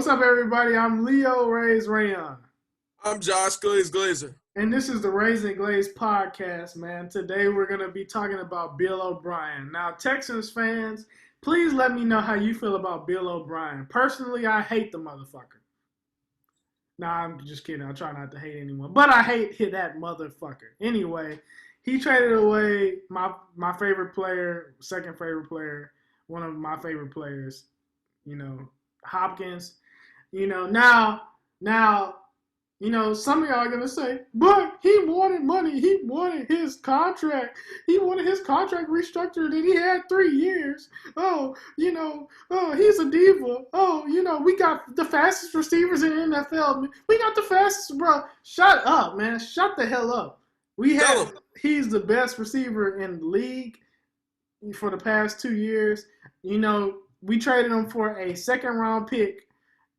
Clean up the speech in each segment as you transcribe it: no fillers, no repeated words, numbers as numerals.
What's up, everybody? I'm Leo Ray's Rayon. I'm Josh Glazer. And this is the Raising Glaze podcast, man. Today we're going to be talking about Bill Obrien. Now, Texans fans, please let me know how you feel about Bill Obrien. Personally, I hate the motherfucker. Nah, I'm just kidding. I try not to hate anyone. But I hate that motherfucker. Anyway, he traded away my favorite player, second favorite player, one of my favorite players, Hopkins. Now, some of y'all are gonna say, but he wanted money. He wanted his contract. He wanted his contract restructured, and he had 3 years. He's a diva. We got the fastest receivers in the NFL. We got the fastest, bro. Shut up, man. Shut the hell up. He's the best receiver in the league for the past 2 years. We traded him for a second-round pick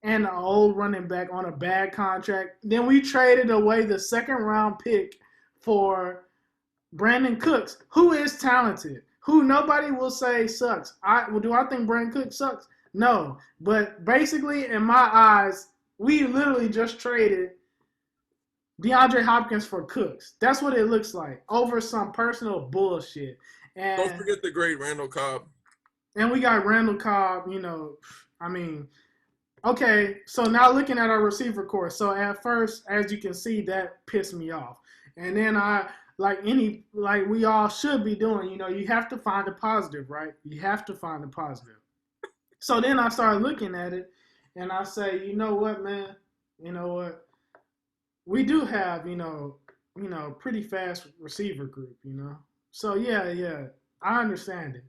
and an old running back on a bad contract. Then we traded away the second-round pick for Brandon Cooks, who is talented, who nobody will say sucks. Do I think Brandon Cooks sucks? No. But basically, in my eyes, we literally just traded DeAndre Hopkins for Cooks. That's what it looks like, over some personal bullshit. And don't forget the great Randall Cobb. And we got Randall Cobb, okay, so now looking at our receiver core. So at first, as you can see, that pissed me off. And then we all should be doing, you have to find a positive, right? You have to find a positive. So then I started looking at it, and I say, you know what, man? You know what? We do have, pretty fast receiver group, So yeah, I understand it,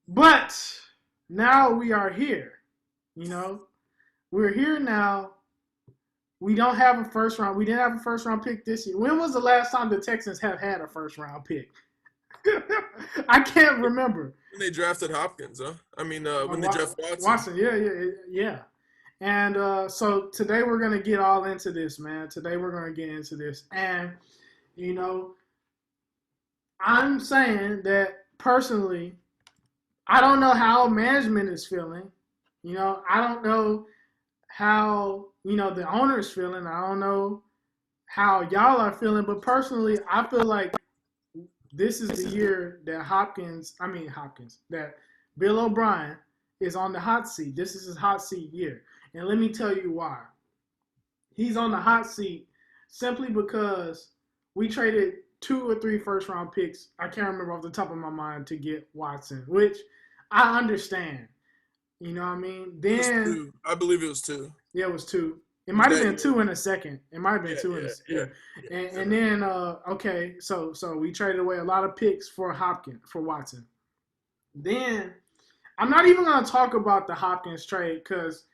But now we are here. We're here now. We don't have a first round. We didn't have a first round pick this year. When was the last time the Texans have had a first round pick? I can't remember. When they drafted Hopkins, huh? When they drafted Watson. Yeah. And so today we're going to get all into this, man. Today we're going to get into this. And, I'm saying that personally, I don't know how management is feeling. I don't know how, the owner is feeling. I don't know how y'all are feeling. But personally, I feel like this is the year that that Bill O'Brien is on the hot seat. This is his hot seat year. And let me tell you why. He's on the hot seat simply because we traded 2 or 3 first-round picks. I can't remember off the top of my mind to get Watson, which I understand. You know what I mean? Then I believe it was 2. Yeah, it was 2. It might have been 2 in a second. It might have been 2 in a second. Yeah. And then okay, so we traded away a lot of picks for Watson. Then I'm not even gonna talk about the Hopkins trade because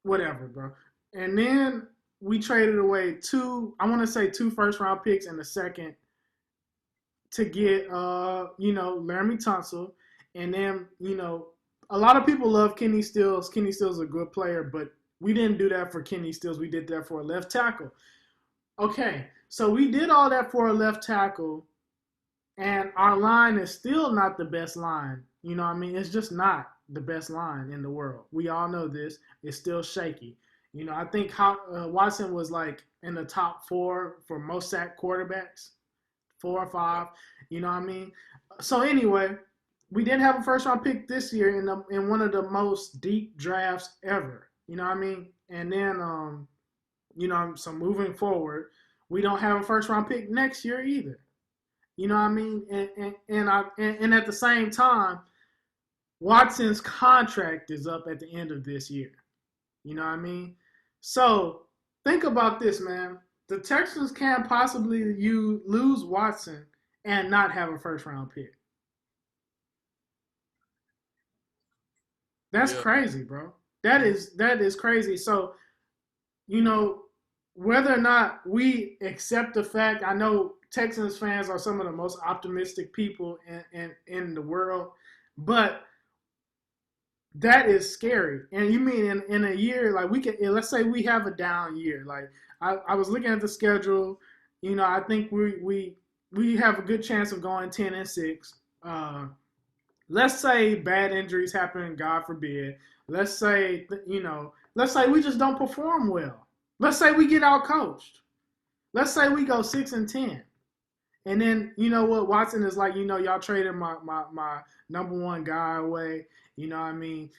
whatever, bro. And then we traded away 2 first round picks and a second to get Laramie Tunsil. And then, a lot of people love Kenny Stills. Kenny Stills is a good player, but we didn't do that for Kenny Stills. We did that for a left tackle. Okay, so we did all that for a left tackle, and our line is still not the best line. It's just not the best line in the world. We all know this. It's still shaky. I think Watson was like in the top 4 for most sacked quarterbacks, 4 or 5. So anyway, we didn't have a first-round pick this year in one of the most deep drafts ever. And then, so moving forward, we don't have a first-round pick next year either. And at the same time, Watson's contract is up at the end of this year. So think about this, man. The Texans can't possibly lose Watson and not have a first-round pick. That's crazy, bro. That is crazy. So, whether or not we accept the fact, I know Texans fans are some of the most optimistic people in the world, but that is scary. And you mean in a year, like let's say we have a down year. Like I was looking at the schedule, I think we have a good chance of going 10-6. let's say bad injuries happen, God forbid. Let's say, let's say we just don't perform well. Let's say we get out coached. Let's say we go 6-10. And then you know what, Watson is like, y'all traded my number one guy away. You know what I mean?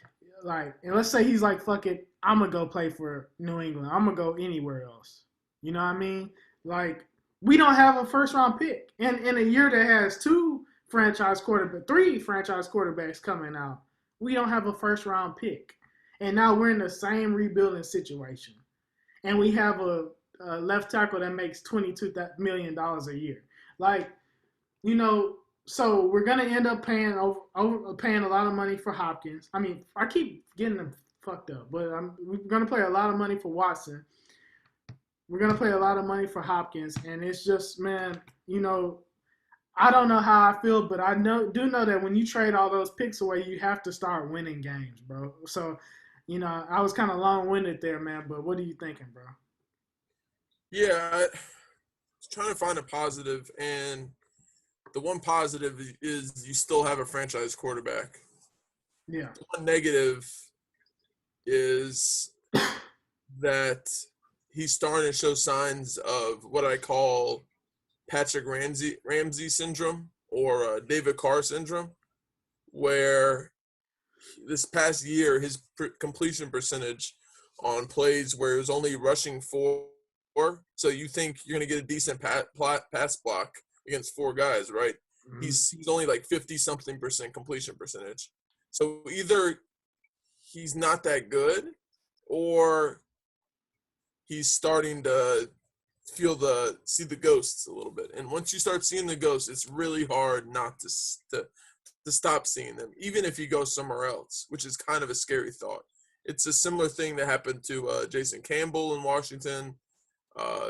Like, and let's say he's like, fuck it, I'm gonna go play for New England. I'm gonna go anywhere else. You know what I mean? Like, we don't have a first round pick. And in a year that has three franchise quarterbacks coming out, we don't have a first round pick. And now we're in the same rebuilding situation. And we have a left tackle that makes $22 million a year. Like, so we're gonna end up paying paying a lot of money for Hopkins. I mean, I keep getting them fucked up, but we're gonna pay a lot of money for Watson. We're gonna pay a lot of money for Hopkins, and it's just, man, I don't know how I feel, but I do know that when you trade all those picks away, you have to start winning games, bro. So, I was kind of long-winded there, man. But what are you thinking, bro? Yeah, I was trying to find a positive, and the one positive is you still have a franchise quarterback. Yeah. The one negative is that he's starting to show signs of what I call Patrick Ramsey syndrome, or David Carr syndrome, where this past year his completion percentage on plays where it was only rushing 4, so you think you're going to get a decent pass block against 4 guys, right? Mm-hmm. He's only like 50-something% completion percentage. So either he's not that good, or he's starting to see the ghosts a little bit. And once you start seeing the ghosts, it's really hard not to stop seeing them, even if you go somewhere else, which is kind of a scary thought. It's a similar thing that happened to Jason Campbell in Washington.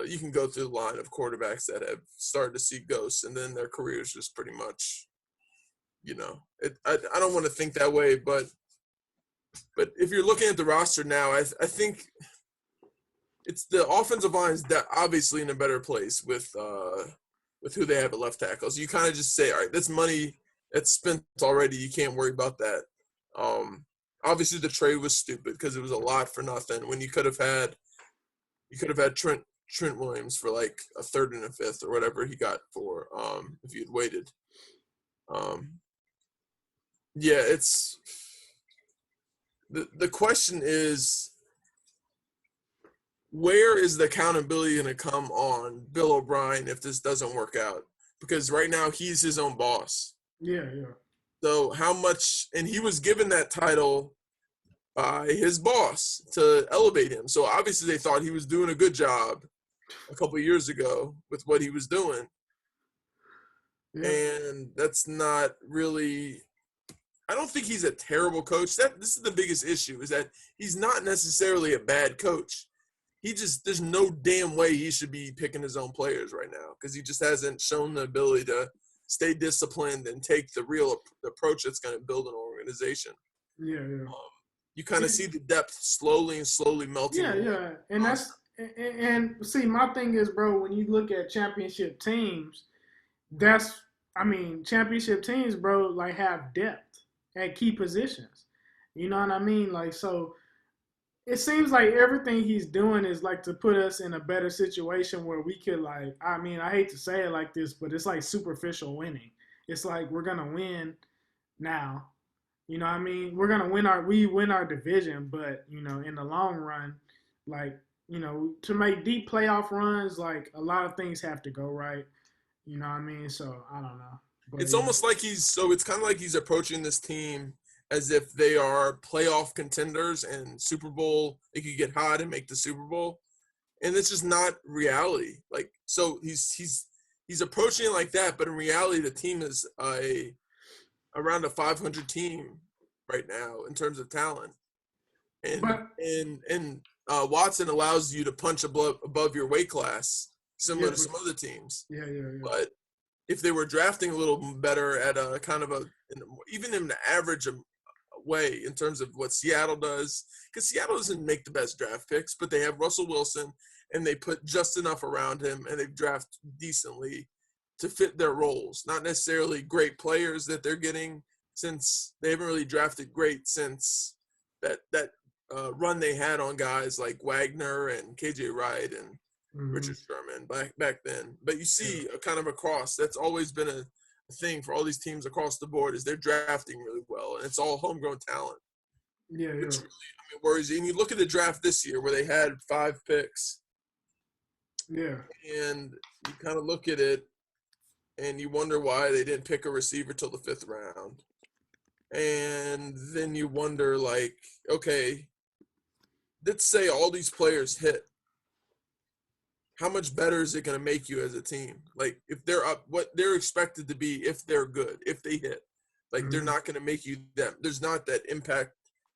You can go through the line of quarterbacks that have started to see ghosts, and then their careers just pretty much, I don't want to think that way, but if you're looking at the roster now, I think it's the offensive line is obviously in a better place with who they have at left tackle. So you kind of just say, all right, that's money that's spent already. You can't worry about that. Obviously the trade was stupid because it was a lot for nothing when you could have had Trent Williams for like a third and a fifth or whatever he got for if you had waited. Yeah, it's the question is, where is the accountability going to come on Bill O'Brien if this doesn't work out? Because right now he's his own boss. Yeah. So how much – and he was given that title by his boss to elevate him. So obviously they thought he was doing a good job a couple of years ago with what he was doing. Yeah. And that's not really – I don't think he's a terrible coach. This is the biggest issue, is that he's not necessarily a bad coach. There's no damn way he should be picking his own players right now, because he just hasn't shown the ability to stay disciplined and take the real approach that's going to build an organization. Yeah. You kind of see the depth slowly melting. Yeah. And see, my thing is, bro, when you look at championship teams, championship teams, bro, like, have depth at key positions. You know what I mean? Like, so it seems like everything he's doing is like to put us in a better situation where we could, like, I hate to say it like this, but it's like superficial winning. It's like we're going to win now. You know what I mean? We're going to win our division, but, in the long run, like, to make deep playoff runs, like, a lot of things have to go right. You know what I mean? So, I don't know. But, it's almost like it's kind of like he's approaching this team as if they are playoff contenders and Super Bowl, they could get hot and make the Super Bowl. And it's just not reality. Like, so he's approaching it like that, but in reality, the team is around a 500 team right now in terms of talent. And Watson allows you to punch above your weight class, similar to some other teams. Yeah. But if they were drafting a little better at a kind of even in the average way in terms of what Seattle does, because Seattle doesn't make the best draft picks, but they have Russell Wilson and they put just enough around him and they draft decently to fit their roles. Not necessarily great players that they're getting, since they haven't really drafted great since that run they had on guys like Wagner and KJ Wright and Richard Sherman back then. But you see a kind of across, that's always been a thing for all these teams across the board, is they're drafting really well, and it's all homegrown talent. Yeah, Which really, worries you. And you look at the draft this year where they had 5 picks. Yeah. And you kind of look at it and you wonder why they didn't pick a receiver till the 5th round. And then you wonder, like, okay, let's say all these players hit. How much better is it going to make you as a team? Like, if they're up, what they're expected to be, if they're good, if they hit, like, they're not going to make you that. There's not that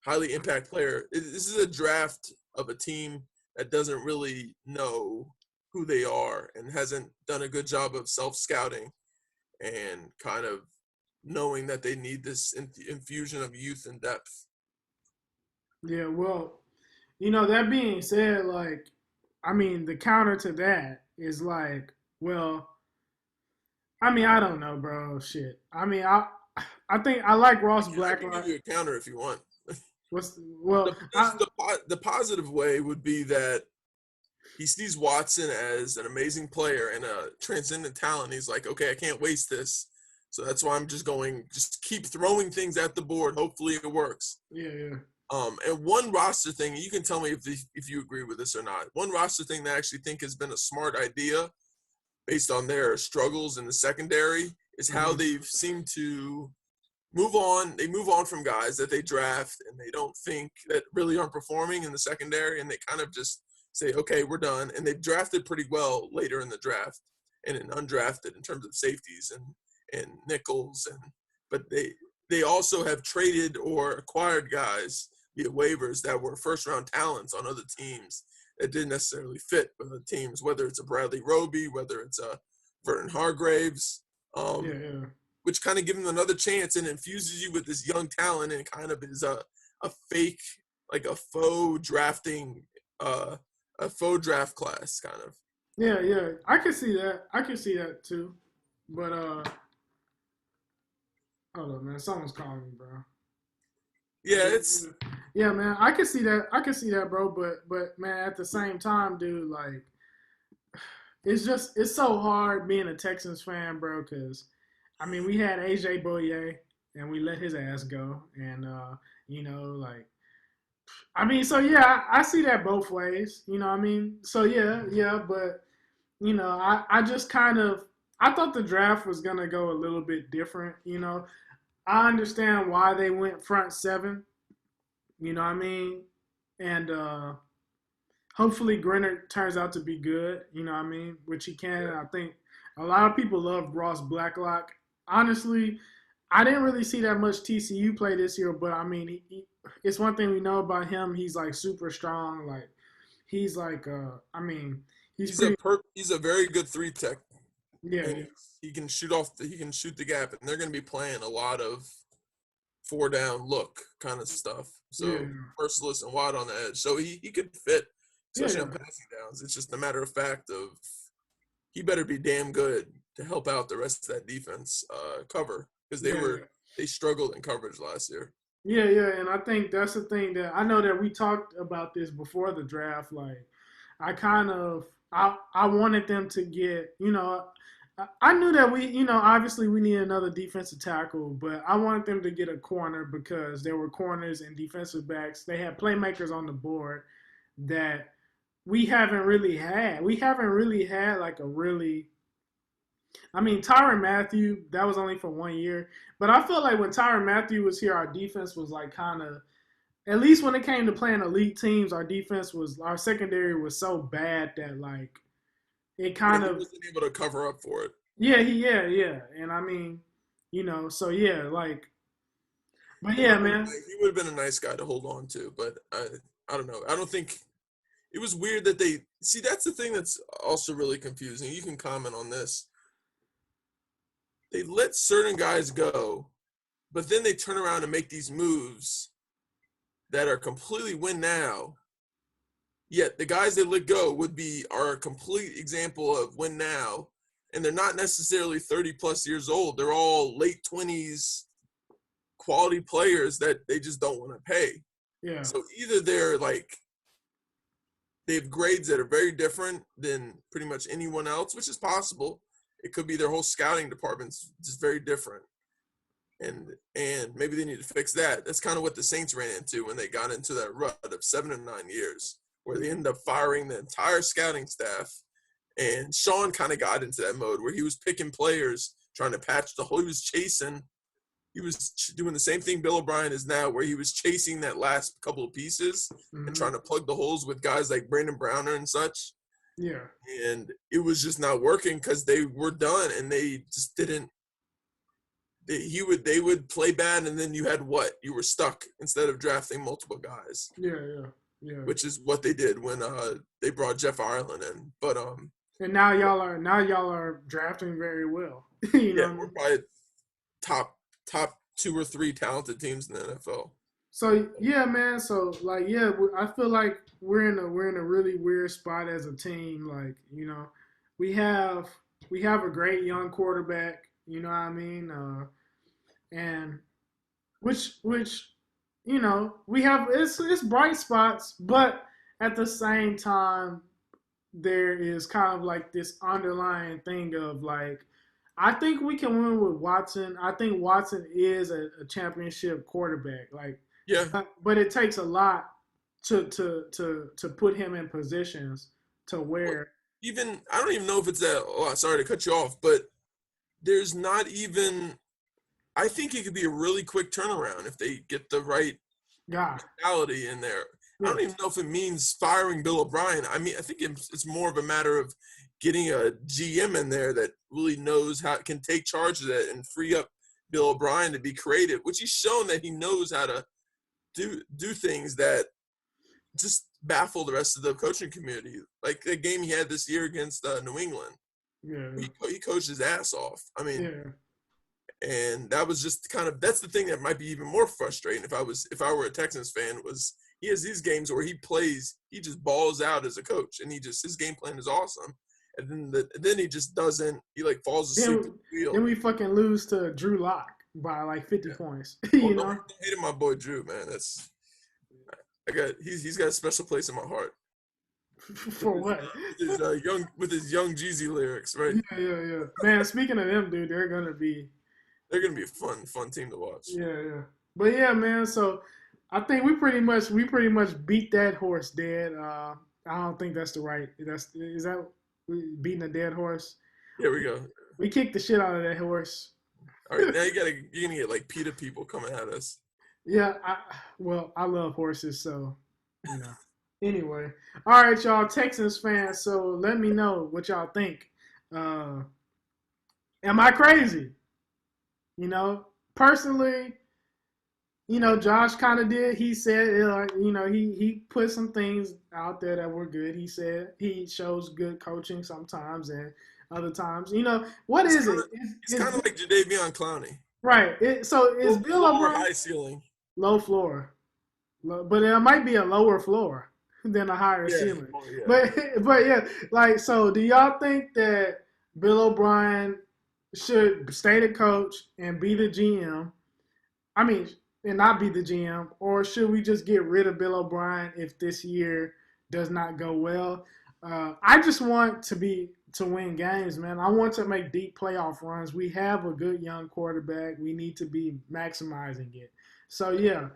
highly impact player. This is a draft of a team that doesn't really know who they are and hasn't done a good job of self-scouting and kind of knowing that they need this infusion of youth and depth. Yeah, well, that being said, like, I mean, the counter to that is like, well, I mean, I don't know, bro. Shit. I mean, I think I like Ross Blacklock. I can give you a counter if you want. Well, the positive way would be that he sees Watson as an amazing player and a transcendent talent. He's like, okay, I can't waste this. So that's why I'm just keep throwing things at the board. Hopefully it works. Yeah. And one roster thing, you can tell me if you agree with this or not. One roster thing that I actually think has been a smart idea based on their struggles in the secondary is how they've seemed to move on. They move on from guys that they draft and they don't think that really aren't performing in the secondary, and they kind of just say, okay, we're done. And they've drafted pretty well later in the draft and in undrafted in terms of safeties and nickels. But they also have traded or acquired guys via waivers that were first-round talents on other teams that didn't necessarily fit with the teams, whether it's a Bradley Roby, whether it's a Vernon Hargraves, which kind of give them another chance and infuses you with this young talent, and kind of is a fake, like a faux drafting, a faux draft class kind of. Yeah. I can see that too. But hold on, man. Someone's calling me, bro. Yeah, man. I can see that, bro. But man, at the same time, dude, like, it's so hard being a Texans fan, bro. Because I mean, we had AJ Bouye and we let his ass go, and like, I mean, so yeah, I see that both ways. You know what I mean? So yeah, but I just kind of I thought the draft was gonna go a little bit different. I understand why they went front 7. You know what I mean? And hopefully Grenard turns out to be good. You know what I mean? Which he can. I think a lot of people love Ross Blacklock. Honestly, I didn't really see that much TCU play this year, but I mean, it's one thing we know about him. He's like super strong. Like he's like, I mean, he's a very good 3 tech. Yeah, he can shoot the gap, and they're going to be playing a lot of 4-down look kind of stuff. So merciless and wide on the edge. So he could fit, especially on passing downs. It's just a matter of fact of he better be damn good to help out the rest of that defense cover, because they struggled in coverage last year. Yeah, and I think that's the thing that I know that we talked about this before the draft. Like, I wanted them to get, I knew that obviously we need another defensive tackle, but I wanted them to get a corner because there were corners and defensive backs. They had playmakers on the board that we haven't really had. We haven't really had like Tyrann Mathieu, that was only for 1 year. But I feel like when Tyrann Mathieu was here, our defense was like kind of, at least when it came to playing elite teams, our secondary was so bad that like, it kind of wasn't able to cover up for it. Yeah. And I mean, so yeah, like, but yeah, man. He would have been a nice guy to hold on to, but I don't know. I don't think it was weird that that's the thing that's also really confusing. You can comment on this. They let certain guys go, but then they turn around and make these moves that are completely win now. Yet the guys they let go are a complete example of win now, and they're not necessarily 30 plus years old. They're all late 20s, quality players that they just don't want to pay. Yeah. So either they're like they have grades that are very different than pretty much anyone else, which is possible. It could be their whole scouting department's just very different. And maybe they need to fix that. That's kind of what the Saints ran into when they got into that rut of 7 or 9 years, where they ended up firing the entire scouting staff. And Sean kind of got into that mode where he was picking players, trying to patch the hole. He was doing the same thing Bill O'Brien is now, where he was chasing that last couple of pieces and trying to plug the holes with guys like Brandon Browner and such. Yeah. And it was just not working because they were done and they just didn't. They would play bad, and then you had what? You were stuck instead of drafting multiple guys. Yeah. Which is what they did when they brought Jeff Ireland in. But and now y'all are drafting very well. You know, we're probably top 2 or 3 talented teams in the NFL. So yeah, man. So like, yeah, I feel like we're in a really weird spot as a team. Like, you know, we have a great young quarterback. You know what I mean? And which you know, we have it's bright spots, but at the same time, there is kind of like this underlying thing of like, I think we can win with Watson. I think Watson is a championship quarterback. Like, yeah, but it takes a lot to put him in positions to where even I don't even know if it's that. Oh, sorry to cut you off, but there's not even. I think it could be a really quick turnaround if they get the right mentality in there. Yeah. I don't even know if it means firing Bill O'Brien. I mean, I think it's more of a matter of getting a GM in there that really knows how can take charge of that and free up Bill O'Brien to be creative, which he's shown that he knows how to do things that just baffle the rest of the coaching community. Like the game he had this year against New England. Yeah. He coached his ass off. I mean, yeah. And that was just kind of that's the thing that might be even more frustrating if I were a Texans fan was he has these games where he just balls out as a coach and his game plan is awesome. And then he just doesn't. He like falls asleep at the wheel. Then we fucking lose to Drew Lock by like 50 points. You know, don't hate my boy Drew, man. He's got a special place in my heart. For what? With his young Jeezy lyrics, right? Yeah. Man, speaking of them, dude, they're gonna be a fun team to watch. Yeah. But yeah, man. So I think we pretty much beat that horse dead. I don't think that's the right. Is that beating a dead horse? Here we go. We kicked the shit out of that horse. All right, now you're gonna get like PETA people coming at us. Yeah, I love horses, so you know. Anyway, all right, y'all Texans fans. So let me know what y'all think. Am I crazy? You know, personally, you know, Josh kind of did. He said, you know, he put some things out there that were good. He said he shows good coaching sometimes and other times. You know, what is it? It's kind of like Jadeveon Clowney. Right. So is Bill O'Brien high ceiling, low floor, but it might be a lower floor than a higher ceiling. Yeah. But yeah, like, so do y'all think that Bill O'Brien should stay the coach and be the GM? I mean, and not be the GM, or should we just get rid of Bill O'Brien if this year does not go well? I just want to win games, man. I want to make deep playoff runs. We have a good young quarterback. We need to be maximizing it. So yeah.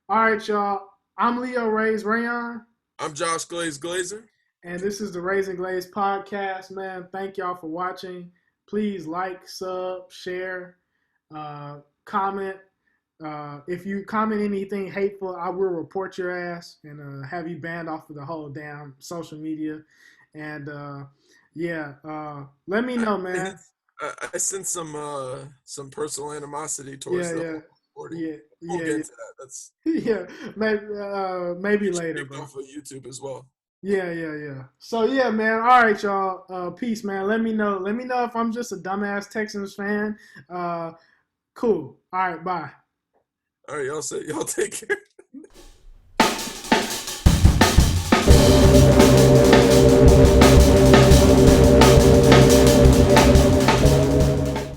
All right, y'all. I'm Leo Rayon. I'm Josh Glazer. And this is the Raising Glaze podcast, man. Thank y'all for watching. Please like, sub, share, comment. If you comment anything hateful, I will report your ass and have you banned off of the whole damn social media. And let me know, man. I sense some personal animosity towards them. We'll get into that. That's maybe later, bro. For YouTube as well. Yeah. So yeah, man. All right, y'all. Peace, man. Let me know if I'm just a dumbass Texans fan. Cool. All right, bye. All right, y'all take care.